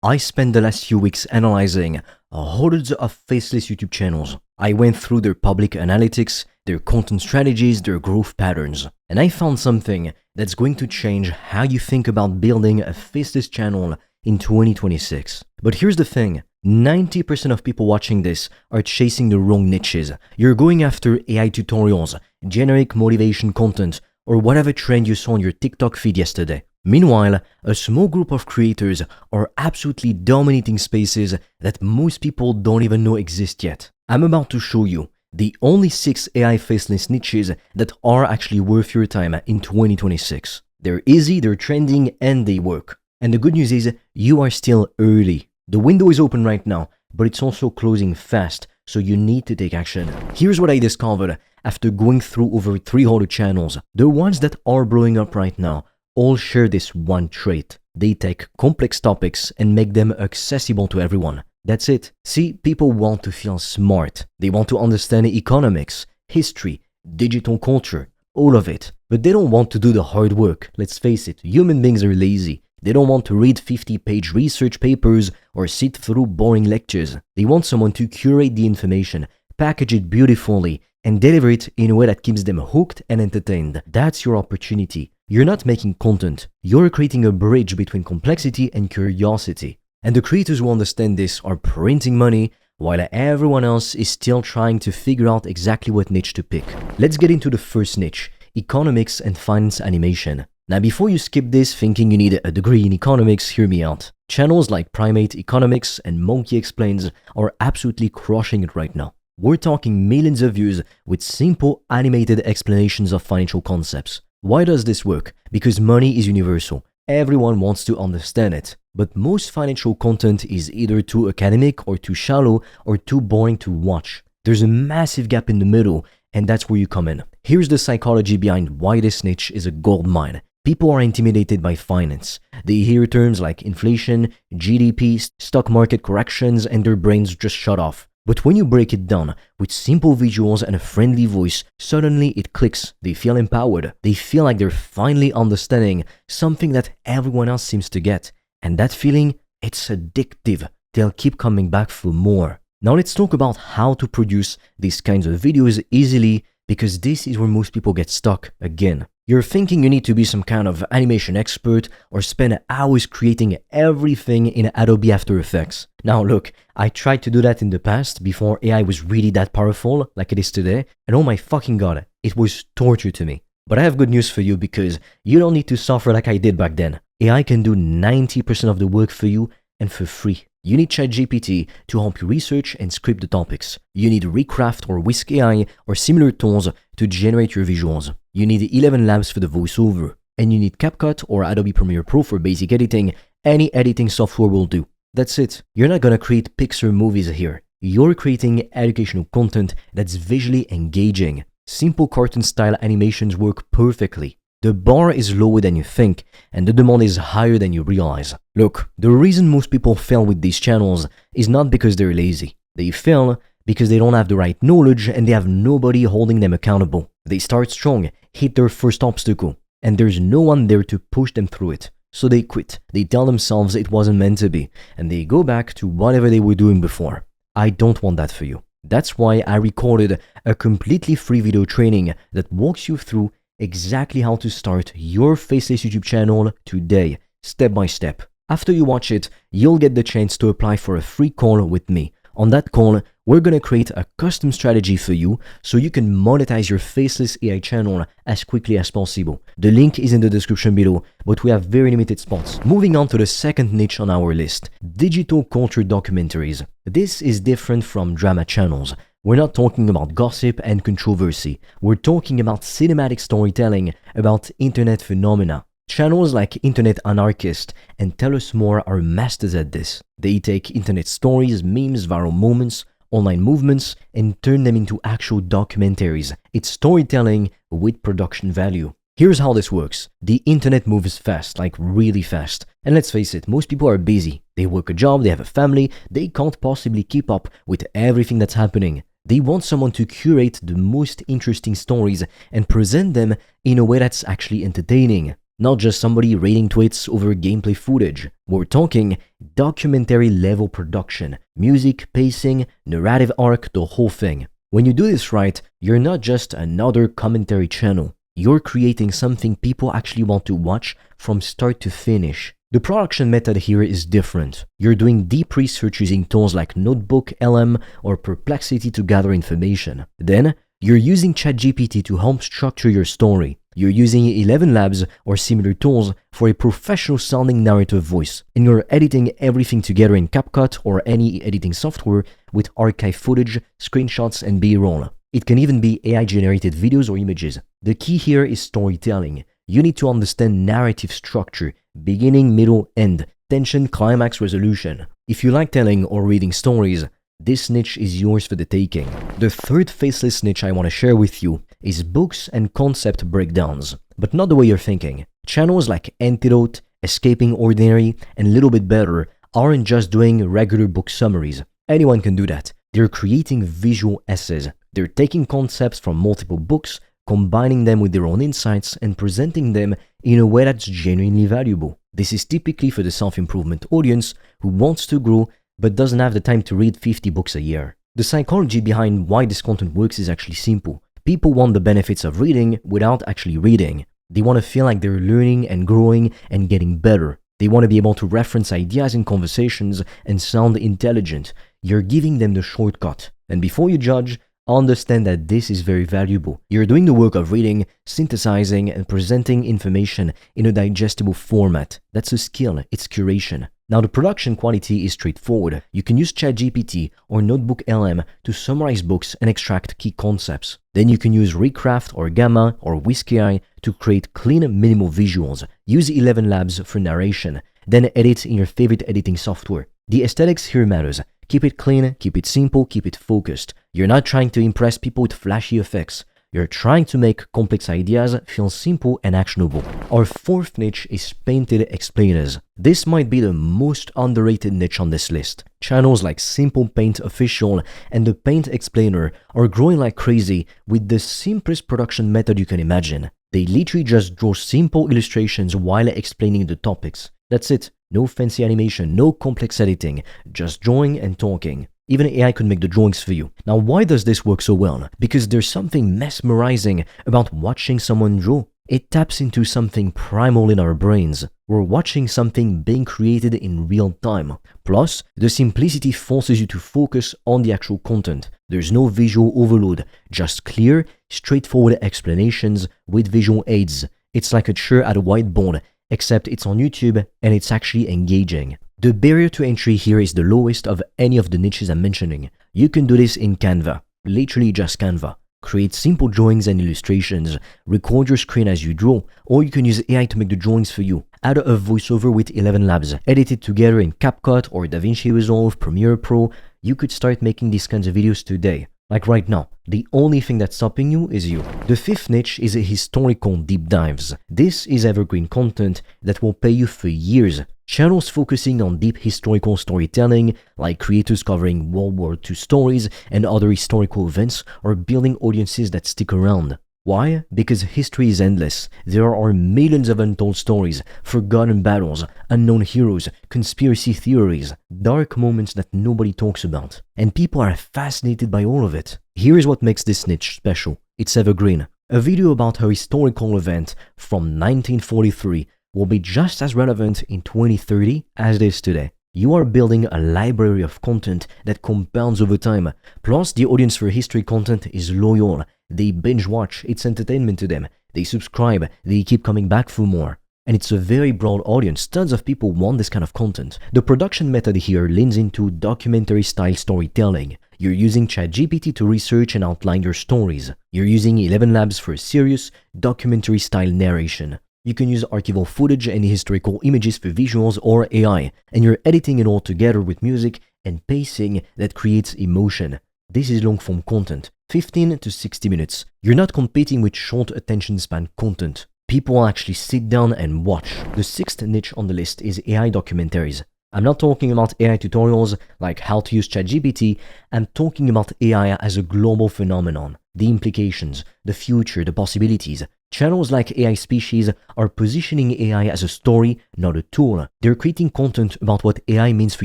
I spent the last few weeks analyzing hundreds of faceless YouTube channels. I went through their public analytics, their content strategies, their growth patterns, and I found something that's going to change how you think about building a faceless channel in 2026. But here's the thing, 90% of people watching this are chasing the wrong niches. You're going after AI tutorials, generic motivation content, or whatever trend you saw on your TikTok feed yesterday. Meanwhile, a small group of creators are absolutely dominating spaces that most people don't even know exist yet. I'm about to show you the only 6 AI faceless niches that are actually worth your time in 2026. They're easy, they're trending, and they work. And the good news is, you are still early. The window is open right now, but it's also closing fast, so you need to take action. Here's what I discovered after going through over 300 channels. The ones that are blowing up right now all share this one trait. They take complex topics and make them accessible to everyone. That's it. See, people want to feel smart. They want to understand economics, history, digital culture, all of it. But they don't want to do the hard work. Let's face it, human beings are lazy. They don't want to read 50-page research papers or sit through boring lectures. They want someone to curate the information, package it beautifully, and deliver it in a way that keeps them hooked and entertained. That's your opportunity. You're not making content, you're creating a bridge between complexity and curiosity. And the creators who understand this are printing money, while everyone else is still trying to figure out exactly what niche to pick. Let's get into the first niche, economics and finance animation. Now before you skip this thinking you need a degree in economics, hear me out. Channels like Primate Economics and Monkey Explains are absolutely crushing it right now. We're talking millions of views with simple animated explanations of financial concepts. Why does this work? Because money is universal. Everyone wants to understand it. But most financial content is either too academic or too shallow or too boring to watch. There's a massive gap in the middle, and that's where you come in. Here's the psychology behind why this niche is a gold mine. People are intimidated by finance. They hear terms like inflation, GDP, stock market corrections, and their brains just shut off. But when you break it down with simple visuals and a friendly voice, suddenly it clicks. They feel empowered. They feel like they're finally understanding something that everyone else seems to get. And that feeling, it's addictive. They'll keep coming back for more. Now let's talk about how to produce these kinds of videos easily, because this is where most people get stuck again. You're thinking you need to be some kind of animation expert or spend hours creating everything in Adobe After Effects. Now look, I tried to do that in the past before AI was really that powerful like it is today, and oh my fucking god, it was torture to me. But I have good news for you because you don't need to suffer like I did back then. AI can do 90% of the work for you and for free. You need ChatGPT to help you research and script the topics. You need Recraft or Whisk AI or similar tools to generate your visuals. You need 11 Labs for the voiceover. And you need CapCut or Adobe Premiere Pro for basic editing. Any editing software will do. That's it. You're not gonna create Pixar movies here. You're creating educational content that's visually engaging. Simple cartoon-style animations work perfectly. The bar is lower than you think, and the demand is higher than you realize. Look, the reason most people fail with these channels is not because they're lazy. They fail because they don't have the right knowledge and they have nobody holding them accountable. They start strong, hit their first obstacle, and there's no one there to push them through it. So they quit. They tell themselves it wasn't meant to be, and they go back to whatever they were doing before. I don't want that for you. That's why I recorded a completely free video training that walks you through exactly how to start your faceless YouTube channel today, step by step. After you watch it, you'll get the chance to apply for a free call with me. On that call, we're gonna create a custom strategy for you so you can monetize your faceless AI channel as quickly as possible. The link is in the description below, but we have very limited spots. Moving on to the second niche on our list, digital culture documentaries. This is different from drama channels. We're not talking about gossip and controversy. We're talking about cinematic storytelling about internet phenomena. Channels like Internet Anarchist and Tell Us More are masters at this. They take internet stories, memes, viral moments, online movements, and turn them into actual documentaries. It's storytelling with production value. Here's how this works. The internet moves fast, like really fast. And let's face it, most people are busy. They work a job, they have a family, they can't possibly keep up with everything that's happening. They want someone to curate the most interesting stories and present them in a way that's actually entertaining. not just somebody rating tweets over gameplay footage. We're talking documentary level production, music, pacing, narrative arc, the whole thing. When you do this right, you're not just another commentary channel. You're creating something people actually want to watch from start to finish. The production method here is different. You're doing deep research using tools like Notebook, LM, or Perplexity to gather information. Then, you're using ChatGPT to help structure your story. You're using 11 Labs or similar tools for a professional-sounding narrative voice, and you're editing everything together in CapCut or any editing software with archive footage, screenshots, and B-roll. It can even be AI-generated videos or images. The key here is storytelling. You need to understand narrative structure, beginning, middle, end, tension, climax, resolution. If you like telling or reading stories, this niche is yours for the taking. The third faceless niche I want to share with you is books and concept breakdowns, but not the way you're thinking. Channels like Antidote, Escaping Ordinary, and Little Bit Better aren't just doing regular book summaries. Anyone can do that. They're creating visual essays. They're taking concepts from multiple books, combining them with their own insights, and presenting them in a way that's genuinely valuable. This is typically for the self-improvement audience who wants to grow but doesn't have the time to read 50 books a year. The psychology behind why this content works is actually simple. People want the benefits of reading without actually reading. They want to feel like they're learning and growing and getting better. They want to be able to reference ideas in conversations and sound intelligent. You're giving them the shortcut. And before you judge, understand that this is very valuable. You're doing the work of reading, synthesizing, and presenting information in a digestible format. That's a skill, it's curation. Now the production quality is straightforward. You can use ChatGPT or Notebook LM to summarize books and extract key concepts. Then you can use Recraft or Gamma or Whiskey Eye to create clean, minimal visuals. Use 11 Labs for narration. Then edit in your favorite editing software. The aesthetics here matters. Keep it clean, keep it simple, keep it focused. You're not trying to impress people with flashy effects. You're trying to make complex ideas feel simple and actionable. Our fourth niche is painted explainers. This might be the most underrated niche on this list. Channels like Simple Paint Official and the Paint Explainer are growing like crazy with the simplest production method you can imagine. They literally just draw simple illustrations while explaining the topics. That's it. No fancy animation, no complex editing, just drawing and talking. Even AI could make the drawings for you. Now, why does this work so well? Because there's something mesmerizing about watching someone draw. It taps into something primal in our brains. We're watching something being created in real time. Plus, the simplicity forces you to focus on the actual content. There's no visual overload, just clear, straightforward explanations with visual aids. It's like a chair at a whiteboard, except it's on YouTube and it's actually engaging. The barrier to entry here is the lowest of any of the niches I'm mentioning. You can do this in Canva, literally just Canva. Create simple drawings and illustrations, record your screen as you draw, or you can use AI to make the drawings for you. Add a voiceover with 11 Labs, edit it together in CapCut or DaVinci Resolve, Premiere Pro. You could start making these kinds of videos today. Like right now, the only thing that's stopping you is you. The fifth niche is historical deep dives. This is evergreen content that will pay you for years. Channels focusing on deep historical storytelling, like creators covering World War II stories and other historical events, are building audiences that stick around. Why? Because history is endless. There are millions of untold stories, forgotten battles, unknown heroes, conspiracy theories, dark moments that nobody talks about. And people are fascinated by all of it. Here's what makes this niche special. It's evergreen. A video about a historical event from 1943 will be just as relevant in 2030 as it is today. You are building a library of content that compounds over time. Plus, the audience for history content is loyal. They binge watch, it's entertainment to them. They subscribe, they keep coming back for more. And it's a very broad audience. Tons of people want this kind of content. The production method here leans into documentary-style storytelling. You're using ChatGPT to research and outline your stories. You're using 11 Labs for serious, documentary-style narration. You can use archival footage and historical images for visuals or AI, and you're editing it all together with music and pacing that creates emotion. This is long-form content, 15 to 60 minutes. You're not competing with short attention span content. People will actually sit down and watch. The sixth niche on the list is AI documentaries. I'm not talking about AI tutorials like how to use ChatGPT. I'm talking about AI as a global phenomenon. The implications, the future, the possibilities. Channels like AI Species are positioning AI as a story, not a tool. They're creating content about what AI means for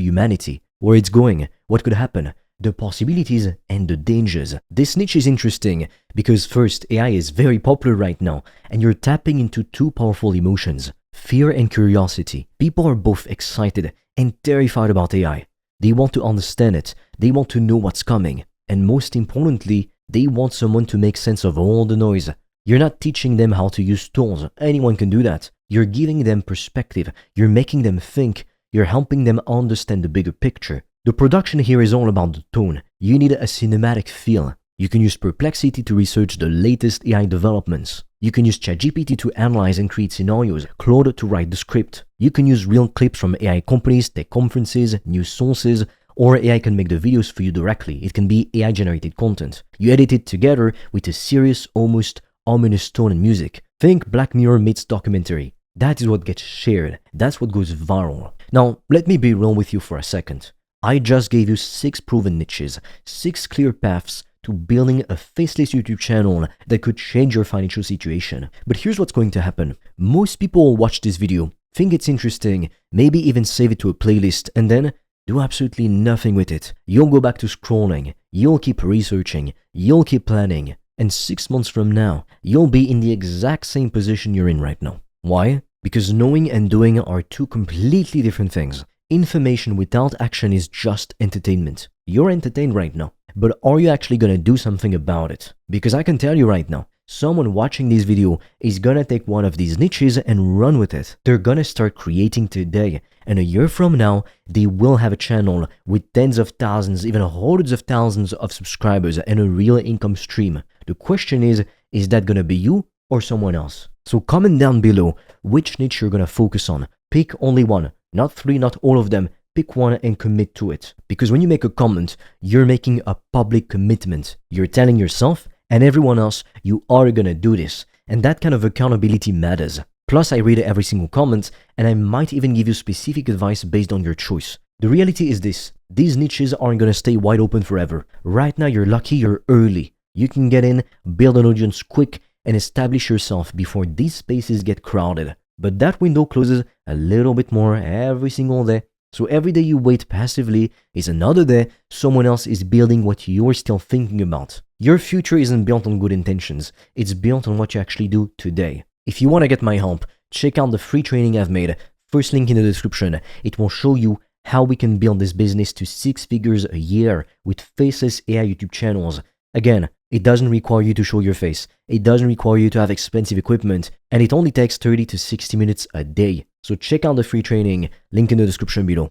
humanity, where it's going, what could happen, the possibilities and the dangers. This niche is interesting because first, AI is very popular right now, and you're tapping into two powerful emotions, fear and curiosity. People are both excited and terrified about AI. They want to understand it, they want to know what's coming, and most importantly, they want someone to make sense of all the noise. You're not teaching them how to use tools, anyone can do that. You're giving them perspective, you're making them think, you're helping them understand the bigger picture. The production here is all about the tone. You need a cinematic feel. You can use Perplexity to research the latest AI developments. You can use ChatGPT to analyze and create scenarios, Claude to write the script. You can use real clips from AI companies, tech conferences, news sources, or AI can make the videos for you directly. It can be AI-generated content. You edit it together with a serious, almost ominous tone and music. Think Black Mirror meets documentary. That is what gets shared. That's what goes viral. Now, let me be real with you for a second. I just gave you 6 proven niches, 6 clear paths to building a faceless YouTube channel that could change your financial situation. But here's what's going to happen. Most people will watch this video, think it's interesting, maybe even save it to a playlist, and then do absolutely nothing with it. You'll go back to scrolling, you'll keep researching, you'll keep planning, and 6 months from now, you'll be in the exact same position you're in right now. Why? Because knowing and doing are two completely different things. Information without action is just entertainment. You're entertained right now, but are you actually gonna do something about it? Because I can tell you right now, someone watching this video is gonna take one of these niches and run with it. They're gonna start creating today, and a year from now, they will have a channel with tens of thousands, even hundreds of thousands of subscribers and a real income stream. The question is that gonna be you or someone else? So comment down below which niche you're gonna focus on. Pick only one. Not 3, not all of them. Pick one and commit to it. Because when you make a comment, you're making a public commitment. You're telling yourself and everyone else you are gonna do this. And that kind of accountability matters. Plus, I read every single comment and I might even give you specific advice based on your choice. The reality is this. These niches aren't gonna stay wide open forever. Right now, you're lucky you're early. You can get in, build an audience quick, and establish yourself before these spaces get crowded. But that window closes a little bit more every single day. So every day you wait passively is another day someone else is building what you're still thinking about. Your future isn't built on good intentions. It's built on what you actually do today. If you want to get my help, check out the free training I've made. First link in the description. It will show you how we can build this business to 6 figures a year with faceless AI YouTube channels. Again, it doesn't require you to show your face. It doesn't require you to have expensive equipment, and it only takes 30 to 60 minutes a day. So check out the free training, link in the description below.